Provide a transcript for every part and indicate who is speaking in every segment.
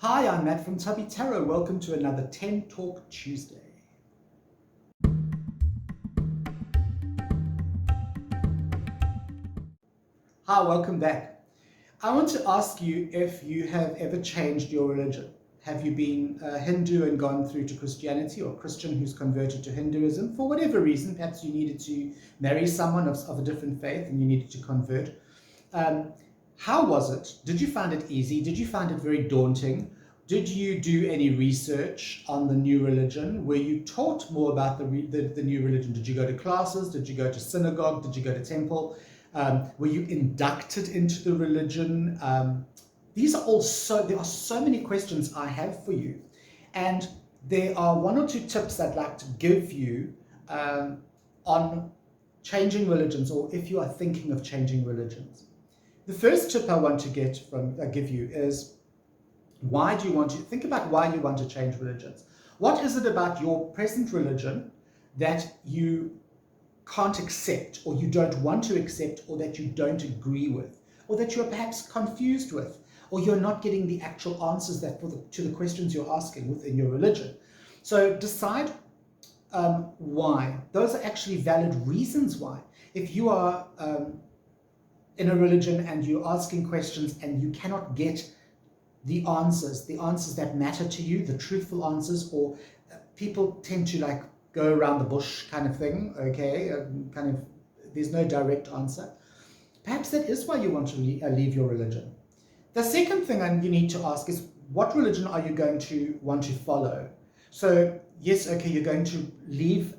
Speaker 1: Hi, I'm Matt from Tubby Tarot. Welcome to another 10 Talk Tuesday. Hi, welcome back. I want to ask you if you have ever changed your religion. Have you been a Hindu and gone through to Christianity, or a Christian who's converted to Hinduism for whatever reason? Perhaps you needed to marry someone of a different faith and you needed to convert. How was it? Did you find it easy? Did you find it very daunting? Did you do any research on the new religion? Were you taught more about the new religion? Did you go to classes? Did you go to synagogue? Did you go to temple? Were you inducted into the religion? There are so many questions I have for you. And there are one or two tips I'd like to give you on changing religions, or if you are thinking of changing religions. The first tip I want to give you is, think about why you want to change religions. What is it about your present religion that you can't accept, or you don't want to accept, or that you don't agree with, or that you're perhaps confused with, or you're not getting the actual answers to the questions you're asking within your religion? So decide why. Those are actually valid reasons why. If you are in a religion and you're asking questions and you cannot get the answers that matter to you, the truthful answers, or people tend to go around the bush kind of thing, okay, there's no direct answer. Perhaps that is why you want to leave your religion. The second thing you need to ask is, what religion are you going to want to follow? So yes, okay, you're going to leave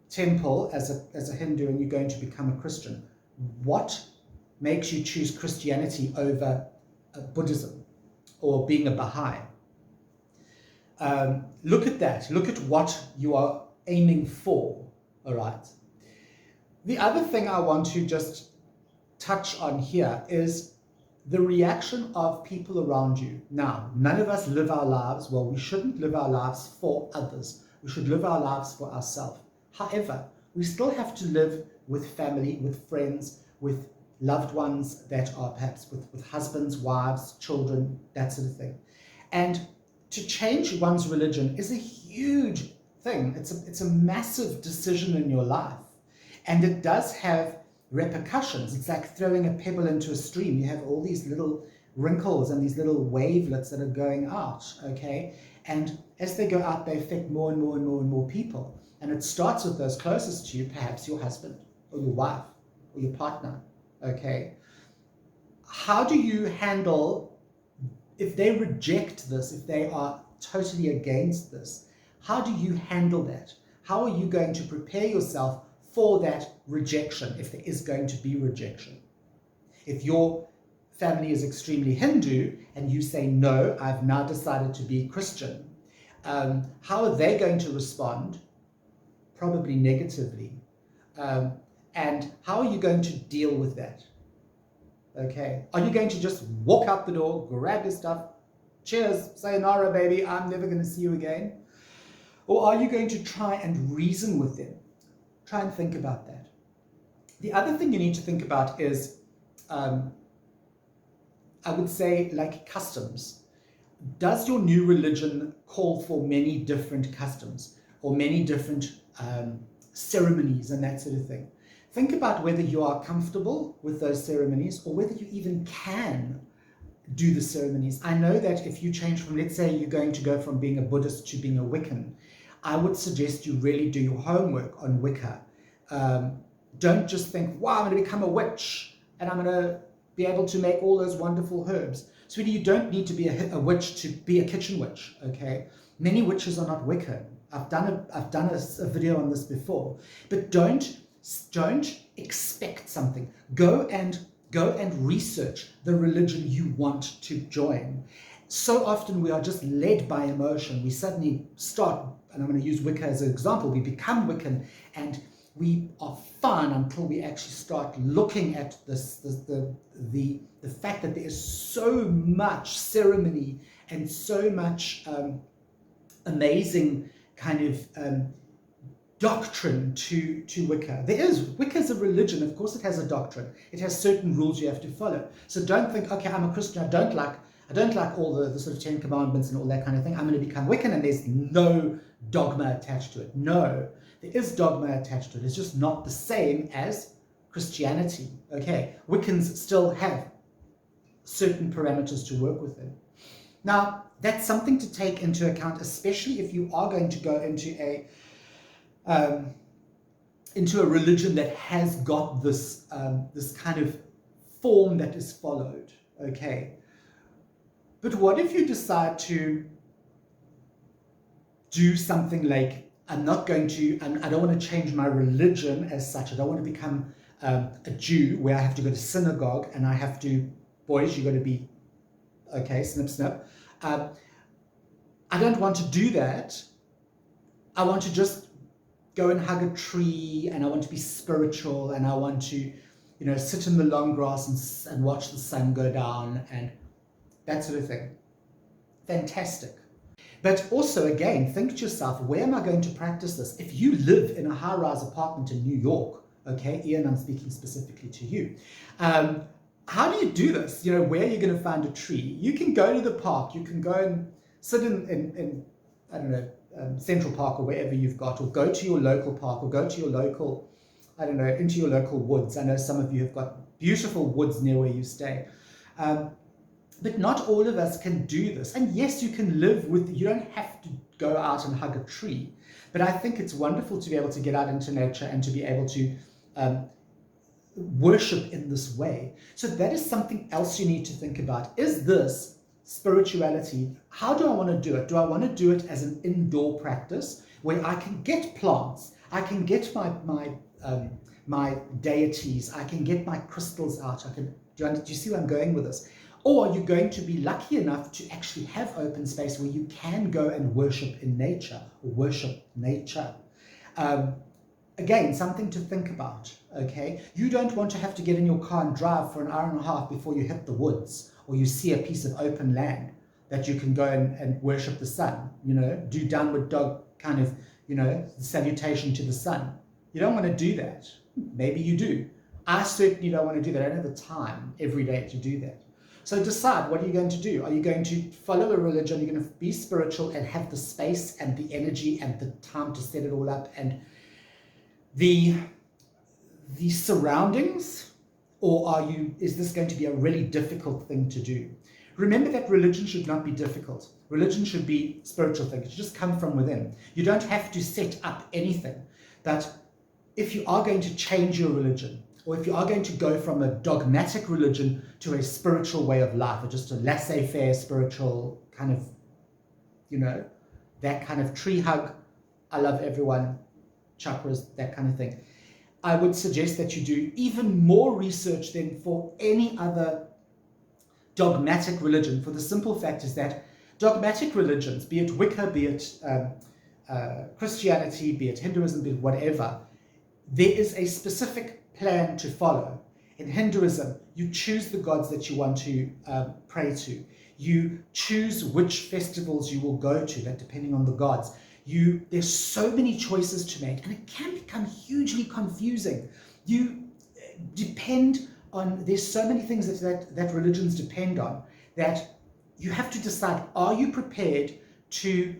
Speaker 1: temple as a Hindu and you're going to become a Christian. What makes you choose Christianity over Buddhism or being a Baha'i? Look at that. Look at what you are aiming for, all right? The other thing I want to just touch on here is the reaction of people around you. Now, none of us live our lives, well, we shouldn't live our lives for others. We should live our lives for ourselves. However, we still have to live with family, with friends, with loved ones that are perhaps with husbands, wives, children, that sort of thing. And to change one's religion is a huge thing. It's a massive decision in your life. And it does have repercussions. It's like throwing a pebble into a stream. You have all these little wrinkles and these little wavelets that are going out, okay? And as they go out, they affect more and more and more and more people. And it starts with those closest to you, perhaps your husband or your wife or your partner, okay? How do you handle, if they reject this, if they are totally against this, how do you handle that? How are you going to prepare yourself for that rejection, if there is going to be rejection? If your family is extremely Hindu and you say, no, I've now decided to be Christian, how are they going to respond? Probably negatively. And how are you going to deal with that? Okay, are you going to just walk out the door, grab your stuff, cheers, sayonara baby, I'm never going to see you again? Or are you going to try and reason with them? Try and think about that. The other thing you need to think about is, I would say, like customs. Does your new religion call for many different customs or many different ceremonies and that sort of thing? Think about whether you are comfortable with those ceremonies or whether you even can do the ceremonies. I know that if you change from, let's say you're going to go from being a Buddhist to being a Wiccan, I would suggest you really do your homework on Wicca. Don't just think, wow, I'm going to become a witch and I'm going to be able to make all those wonderful herbs. Sweetie, you don't need to be a witch to be a kitchen witch, okay? Many witches are not Wiccan. I've done a video on this before. But don't expect something. Go and research the religion you want to join. So often we are just led by emotion. We suddenly start, and I'm going to use Wicca as an example, we become Wiccan and we are fine until we actually start looking at the fact that there is so much ceremony and so much amazing kind of doctrine to Wicca. Wicca is a religion, of course it has a doctrine. It has certain rules you have to follow. So don't think, okay, I'm a Christian, I don't like I don't like all the sort of 10 commandments and all that kind of thing. I'm going to become Wiccan, and there's no dogma attached to it. No, there is dogma attached to it. It's just not the same as Christianity. Okay, Wiccans still have certain parameters to work within. Now, that's something to take into account, especially if you are going to go into a religion that has got this this kind of form that is followed. Okay, but what if you decide to do something like, I don't want to change my religion as such. I don't want to become a Jew where I have to go to synagogue and I have to, boys, you got to be, okay, snip, snip. I don't want to do that. I want to just go and hug a tree, and I want to be spiritual, and I want to, sit in the long grass and watch the sun go down and that sort of thing. Fantastic. But also, again, think to yourself, where am I going to practice this? If you live in a high-rise apartment in New York, okay, Ian, I'm speaking specifically to you. How do you do this? Where are you going to find a tree? You can go to the park. You can go and sit in I don't know, Central Park or wherever you've got, or go to your local park, or go to your local, I don't know, into your local woods. I know some of you have got beautiful woods near where you stay. But not all of us can do this. And yes, you can live with, you don't have to go out and hug a tree. But I think it's wonderful to be able to get out into nature and to be able to worship in this way. So that is something else you need to think about. Is this spirituality? How do I want to do it? Do I want to do it as an indoor practice where I can get plants, I can get my deities, I can get my crystals out, do you see where I'm going with this? Or are you going to be lucky enough to actually have open space where you can go and worship in nature, or worship nature? Again, something to think about, okay? You don't want to have to get in your car and drive for an hour and a half before you hit the woods, or you see a piece of open land that you can go and worship the sun, do downward dog kind of, salutation to the sun. You don't want to do that. Maybe you do. I certainly don't want to do that. I don't have the time every day to do that. So decide, what are you going to do? Are you going to follow a religion? Are you going to be spiritual and have the space and the energy and the time to set it all up and the surroundings? Or is this going to be a really difficult thing to do? Remember that religion should not be difficult. Religion should be a spiritual thing. It should just come from within. You don't have to set up anything. But if you are going to change your religion, or if you are going to go from a dogmatic religion to a spiritual way of life, or just a laissez-faire spiritual kind of, that kind of tree hug, I love everyone, chakras, that kind of thing, I would suggest that you do even more research than for any other dogmatic religion, for the simple fact is that dogmatic religions, be it Wicca, be it Christianity, be it Hinduism, be it whatever, there is a specific plan to follow. In Hinduism, you choose the gods that you want to pray to. You choose which festivals you will go to, that depending on the gods. There's so many choices to make, and it can become hugely confusing. There's so many things that religions depend on, that you have to decide, are you prepared to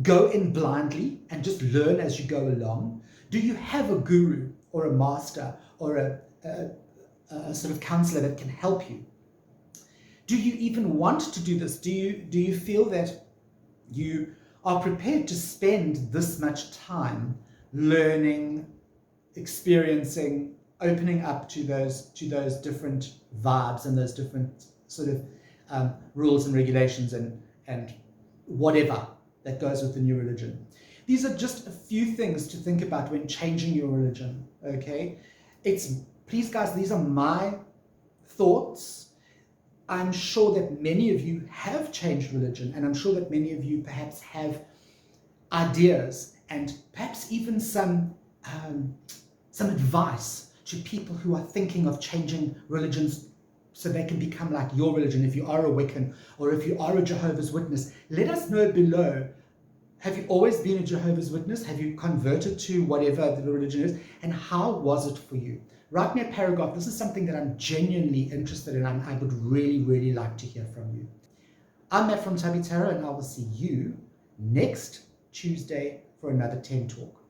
Speaker 1: go in blindly and just learn as you go along? Do you have a guru or a master or a sort of counselor that can help you? Do you even want to do this? Do you feel that you are prepared to spend this much time learning, experiencing, opening up to those different vibes and those different sort of rules and regulations and whatever that goes with the new religion? These are just a few things to think about when changing your religion, okay? Please guys, these are my thoughts. I'm sure that many of you have changed religion, and I'm sure that many of you perhaps have ideas and perhaps even some advice to people who are thinking of changing religions so they can become like your religion. If you are a Wiccan or if you are a Jehovah's Witness, let us know below. Have you always been a Jehovah's Witness? Have you converted to whatever the religion is? And how was it for you? write me a paragraph. This is something that I'm genuinely interested in. I would really, really like to hear from you. I'm Matt from Tubby Tarot, and I will see you next Tuesday for another 10 Talk.